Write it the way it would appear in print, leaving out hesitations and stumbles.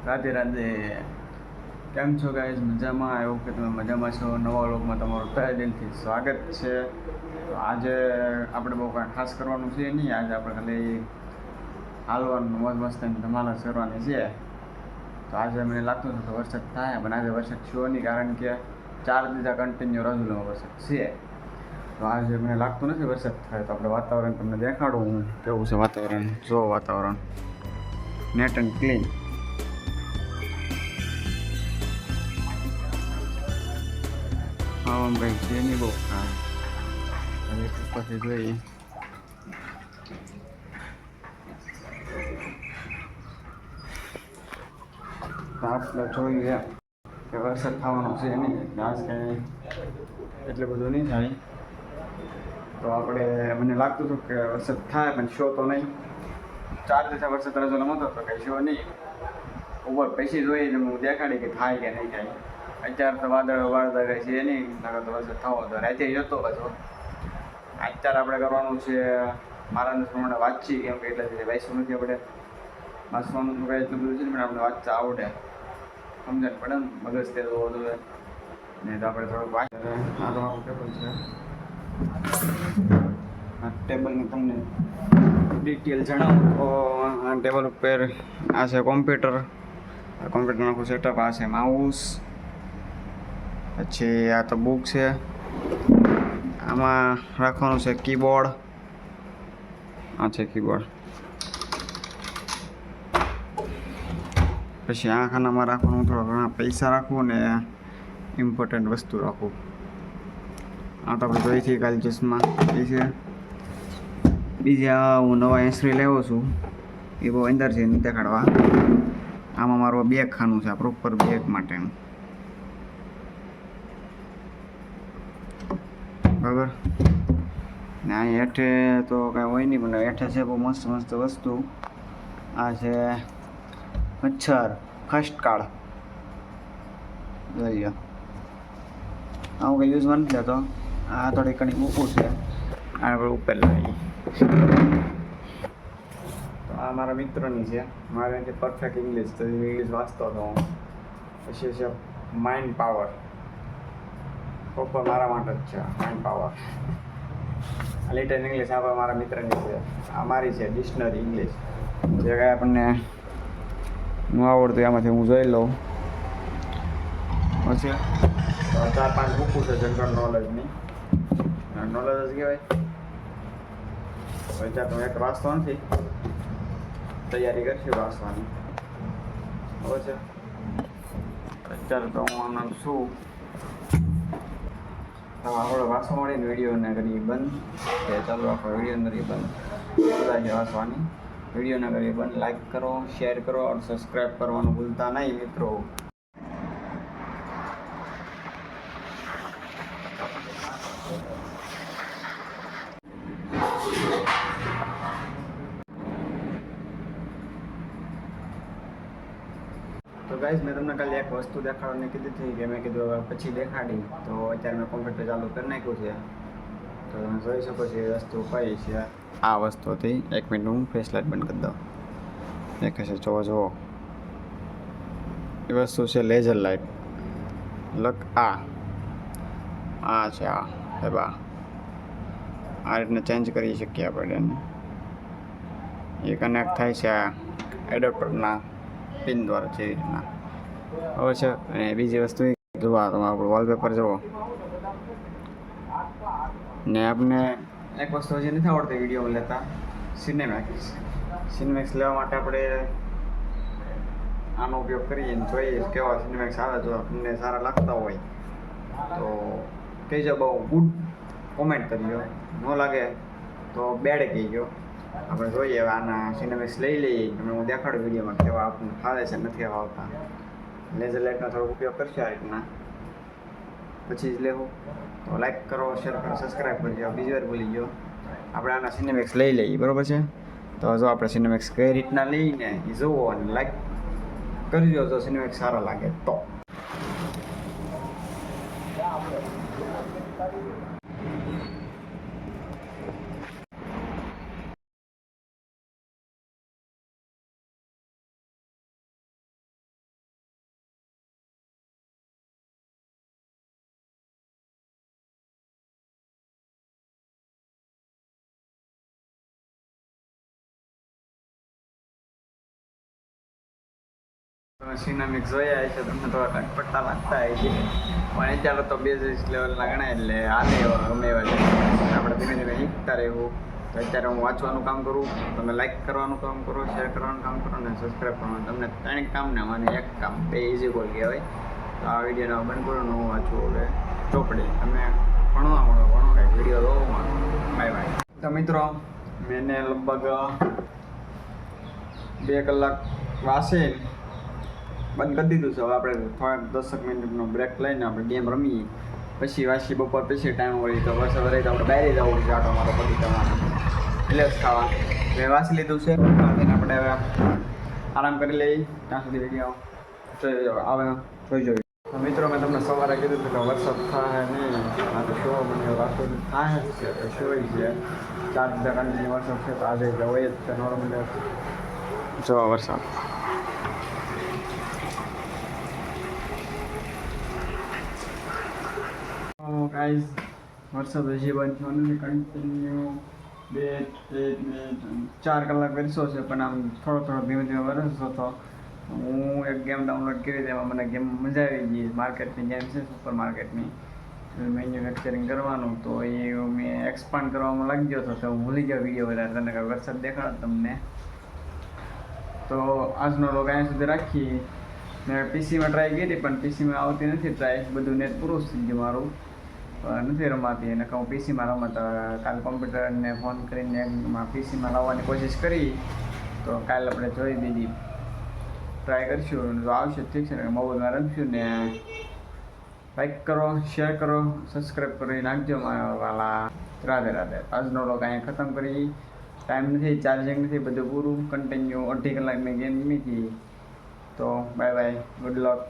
રાધે રાધે. કેમ છો ગાઈઝ? મજામાં? એવું કે તમે મજામાં છો? નવા વ્લોગમાં તમારું તહે દિલથી સ્વાગત છે. તો આજે આપણે બહુ કાંઈ ખાસ કરવાનું છે નહીં. આજે આપણે ખાલી હાલવાનું મોજ મસ્તીની ધમાલ કરવાની છે. તો આજે મને લાગતું હતું કે વરસાદ થાય, પણ આજે વરસાદ થયો નહીં, કારણ કે 4 દીધા કન્ટિન્યુ રાજુલામાં વરસાદ છે. તો આજે મને લાગતું નથી વરસાદ થાય. તો આપણે વાતાવરણ તમને દેખાડું હું કેવું છે વાતાવરણ. જો વાતાવરણ નેટ એન્ડ ક્લીન. આમ કંઈક છે નહીં બહુ ખાસ. હવે ઉપરથી જોઈએ તો આપણે જોઈએ કે વરસાદ થવાનો છે નહીં. આજ કંઈ એટલું બધું નહીં થાય. તો આપણે મને લાગતું હતું કે વરસાદ થાય, પણ શો તો નહીં. 4 દિવસ વરસાદ રાજુલામાં હતો તો કંઈ શો નહીં. ઉપર પછી જોઈએ હું દેખાડી કે થાય કે નહીં થાય. અત્યારે તો વાદળા કંઈ છે નહીં, નકર તો વરસાદ થવો તો રાતે જતો પાછો. અત્યારે આપણે કરવાનું છે મારા પ્રમાણે વાંચી, કેમ કે એટલે વાંચવું નથી આપણે. વાંચવાનું તો કંઈ એટલું બધું છે ને, પણ આપણે વાંચતા આવડે, સમજણ પડે ને, મગજ તે હોવો જોઈએ ને. તો આપણે થોડુંક વાંચ. આ તો આપણું ટેબલ છે. આ ટેબલની તમને ડિટેલ જણાવું તો આ ટેબલ ઉપર આ છે કોમ્પ્યુટર. આ કોમ્પ્યુટરનું આખું સેટઅપ. આ છે માઉસ. પછી આ તો બુક છે. આમાં રાખવાનું છે કીબોર્ડ. આ છે કીબોર્ડ. પછી આ ખાનામાં રાખવાનું થોડા ઘણા પૈસા રાખવું ને ઇમ્પોર્ટન્ટ વસ્તુ રાખવું. આ તો આપણે જોઈ છીએ કાલે ચશ્મા એ છે. બીજા હું નવા એન્સરી લાવ્યો છું, એ બહુ અંદર છે નહીં દેખાડવા. આમાં મારું બેગ ખાનું છે, આ પ્રોપર બેગ માટેનું, બરાબર ને. અહીં હેઠે તો કાંઈ હોય નહીં, પણ હેઠે છે બહુ મસ્ત મસ્ત વસ્તુ. આ છે મચ્છર ફર્સ્ટ કાર્ડ. જોઈ લો, હું કંઈ યુઝમાં નથી લેતો. આ થોડી ઘણી મૂકું છે, આ આપણે ઉપર લઈએ. તો આ મારા મિત્રની છે, મારે પરફેક્ટ ઇંગ્લિશ, તો ઇંગ્લિશ વાંચતો હતો હું. પછી છે માઇન્ડ પાવર, પ્રોપર મારા માટે જ છે માઇન્ડ પાવર. આ લિટલ ઇંગ્લિશ આ મારા મિત્રની છે. આ મારી છે ડિક્શનરી ઇંગ્લિશ. જે કાંઈ આપણને ન આવડતું એમાંથી હું જોઈ લઉં. પછી 4-5 બુકું છે જનરલ નોલેજની. નોલેજ જ કહેવાય. અત્યારે તો એક વાંચતો નથી, તૈયારી કરશું વાંચવાની. બરાબર છે. અત્યારે તો હું આમાં છું. આપણે વાંચવા મળીને વિડીયોને કરીએ બંધ. કે ચાલો આપણે વિડીયો કરીએ બંધ. બધા છે વાંચવાની. વિડીયોને કરીએ બંધ. લાઈક કરો, શેર કરો અને સબસ્ક્રાઈબ કરવાનું ભૂલતા નહીં મિત્રો. તો ગાઈઝ, મેં તમને કાલે એક વસ્તુ દેખાડવાની કીધી હતી કે મેં કીધું હવે પછી દેખાડી. તો અત્યારે મેં કોમ્પ્યુટર ચાલુ કરી નાખ્યું છે. તો તમે જોઈ શકો છો એ વસ્તુ કઈ છે. આ વસ્તુ હતી. 1 મિનિટ હું ફ્લેશ લાઇટ બંધ કરી દઉં. દેખાશે? જુઓ એ વસ્તુ છે લેઝર લાઇટ. લક આ છે આ રીતના ચેન્જ કરી શકીએ આપણે એને. એ કનેક્ટ થાય છે આ એડપ્ટરના પિન દ્વારા છે રીતના. હવે છે. અને બીજી વસ્તુ જોવા તમે આપણું વોલપેપર જુઓ ને. આપણે એક વસ્તુ હજી નથી આવડતી વિડીયોમાં લેતા, સિનેમેક્સ. સિનેમેક્સ લેવા માટે આપણે આનો ઉપયોગ કરીએ અને જોઈએ કેવા સિનેમેક્સ આવે. જો તમને સારા લાગતા હોય તો કહેજો, બહુ ગુડ કોમેન્ટ કરજો. ન લાગે તો બેડ કહેજો. આપણે જોઈએ હવે આના સિનેમેક્સ લઈ લઈએ. તમને હું દેખાડું વિડીયોમાં કેવા આપણને ફાવે છે નથી આવતા. લેઝર લાઇટનો થોડો ઉપયોગ કરશે આ રીતના, પછી જ લેવું. તો લાઈક કરો, શેર કરો, સબસ્ક્રાઈબ કરજો. બીજી વાર ભૂલી ગયો, આપણે આના સિનેમેક્સ લઈ લઈએ, બરાબર છે. તો જો આપણે સિનેમેક્સ કઈ રીતના લઈને એ જુઓ અને લાઈક કરજો જો સિનેમેક્સ સારા લાગે તો. સિનામિક્સ જોયા છે તમને તો પટ્ટા લાગતા હોય છે પણ અત્યારે તો બેઝિક લેવલના ગણાય એટલે હાલે એવા ગમે એવા છે આપણે ધીમે ધીમે શીખતા રહેવું. તો અત્યારે હું વાંચવાનું કામ કરું, તમે લાઈક કરવાનું કામ કરો, શેર કરવાનું કામ કરો ને સબસ્ક્રાઈબ કરવાનું. તમને ત્રણ કામ ને મને એક કામ, બે ઇઝી ગોલ કહેવાય. તો આ વિડીયોનો બંધ કરો ને હું વાંચું હવે ચોપડી. તમે ભણવા મળો કંઈક વિડીયો જોવો. Bye bye. તો મિત્રો મેં લગભગ 2 કલાક વાંચે બંધ કરી દીધું છે. હવે આપણે થોડાક 10 મિનિટનો બ્રેક લઈને આપણે ગેમ રમીએ, પછી વાંચી બપોર પછી ટાઈમ હોય તો વરસાદ રહે તો આપણે બહાર જવું છે આટો મારો પડી જવાનો એટલે જ ખાવા. મેં વાંચી લીધું છે, આપણે હવે આરામ કરી લઈએ ત્યાં સુધી વિડીયો આવે જોઈ જોઈએ. તો મિત્રો મેં તમને સવારે કીધું હતું કે વરસાદ થાય નહીં, આ તો શો મને એવું લાગતું થાય જ છે, તો શોય છે 4 દિવસ કન્ટિન્યુ વરસાદ છે. તો આજે હોય જ છે નોર્મલ જો વરસાદ. ગાઈઝ વરસાદ હજી બંધ થયો નથી, કન્ટિન્યુ 4 કલાક વરસ્યો છે પણ આમ થોડો ધીમે ધીમે વરસતો હતો. હું એક ગેમ ડાઉનલોડ કરી હતી, એમાં મને ગેમ મજા આવી ગઈ. માર્કેટની ગેમ છે, સુપર માર્કેટની મેન્યુફેક્ચરિંગ કરવાનું. તો એ મેં એક્સપાન્ડ કરવામાં લાગી ગયો હતો, તો હું ભૂલી ગયો વિડીયો વધારે તને કે વરસાદ દેખાડો તમને. તો આજનો લોગ અહીંયા સુધી રાખી. મેં પીસીમાં ટ્રાય કરી પણ પીસીમાં આવતી નથી ટ્રાય, બધું નેટ પૂરું થઈ ગયું મારું, નથી રમાતી. એને કહું પીસીમાં રમતા. કાલે કોમ્પ્યુટરને ફોન કરીને એમાં પીસીમાં લાવવાની કોશિશ કરી, તો કાલે આપણે જોઈ બીજી ટ્રાય કરીશું. જો આવશે ઠીક છે ને મોબાઈલમાં રમશું ને. લાઈક કરો, શેર કરો, સબસ્ક્રાઈબ કરી નાખજો મારા વાલા. રાધે રાધે. આજનો લોગ અહીંયા ખતમ કરી. ટાઈમ નથી, ચાર્જિંગ નથી, બધું પૂરું કન્ટિન્યુ 2.5 કલાકની ગેમ નથી. તો બાય બાય, ગુડ લક.